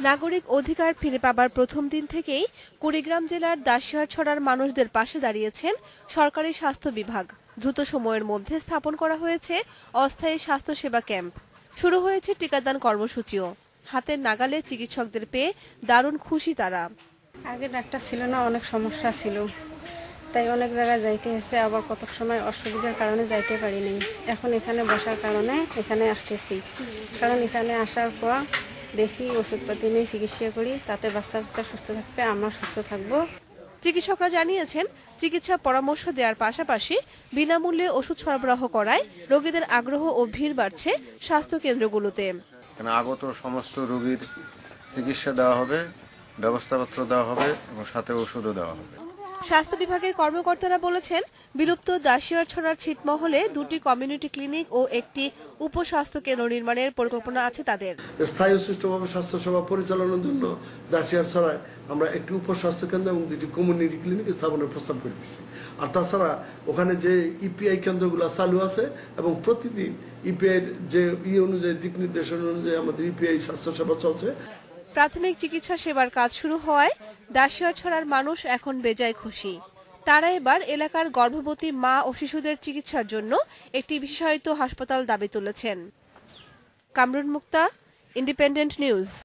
নাগরিক অধিকার ফিরে পাবার প্রথম দিন থেকেই কুড়িগ্রাম জেলার দাসিয়ারছড়ার মানুষদের পাশে দাঁড়িয়েছেন সরকারি স্বাস্থ্য বিভাগ। দ্রুত সময়ের মধ্যে স্থাপন করা হয়েছে অস্থায়ী স্বাস্থ্যসেবা ক্যাম্প। শুরু হয়েছে টিকাদান কর্মসূচিও। হাতের নাগালে চিকিৎসকদের পেয়ে দারুণ খুশি তারা। আগে ডাক্তার ছিল না, অনেক সমস্যা ছিল, তাই অনেক জায়গায় যাইতে হয়েছে, আবার কত সময় অসুবিধার কারণে যাইতে পারিনি। এখন এখানে বসার কারণে এখানে আসতেছি, কারণ এখানে আসার পর দেখি ওষুধপাতি নিয়ে চিকিৎসা করি, তাতে বাচ্চা সুস্থ থাকবে, আমরা সুস্থ থাকবো। চিকিৎসকরা জানিয়েছেন, চিকিৎসা পরামর্শ দেওয়ার পাশাপাশি বিনামূল্যে ওষুধ সরবরাহ করায় রোগীদের আগ্রহ ও ভিড় বাড়ছে স্বাস্থ্য কেন্দ্রগুলোতে। আগত সমস্ত রোগীর চিকিৎসা দেওয়া হবে, ব্যবস্থাপত্র দেওয়া হবে এবং সাথে ওষুধও দেওয়া হবে। স্বাস্থ্য বিভাগের কর্মকর্তারা বলেছেন, বিলুপ্ত দাসিয়ারছড়ার ছিটমহলে 2টি কমিউনিটি ক্লিনিক ও একটি উপস্বাস্থ্য কেন্দ্র নির্মাণের পরিকল্পনা আছে তাদের। স্থায়ী ও সুষ্ঠুভাবে স্বাস্থ্যসেবা পরিচালনার জন্য দাসিয়ারছড়ায় আমরা একটি উপস্বাস্থ্য কেন্দ্র এবং 2টি কমিউনিটি ক্লিনিক স্থাপনের প্রস্তাব করে দিচ্ছি। আর তাছাড়া ওখানে যে ইপিআই কেন্দ্রগুলো চালু আছে এবং প্রতিদিন ইপিআই যে অনুযায়ী দিক নির্দেশনা অনুযায়ী আমাদের ইপিআই স্বাস্থ্যসেবা চলছে। প্রাথমিক চিকিৎসা সেবার কাজ শুরু হওয়ায় দাসিয়ারছড়ার মানুষ এখন বেজায় খুশি। তারা এবার এলাকার গর্ভবতী মা ও শিশুদের চিকিৎসার জন্য একটি বিশেষায়িত হাসপাতাল দাবি তুলেছেন। কামরুন মুক্তা, ইন্ডিপেন্ডেন্ট নিউজ।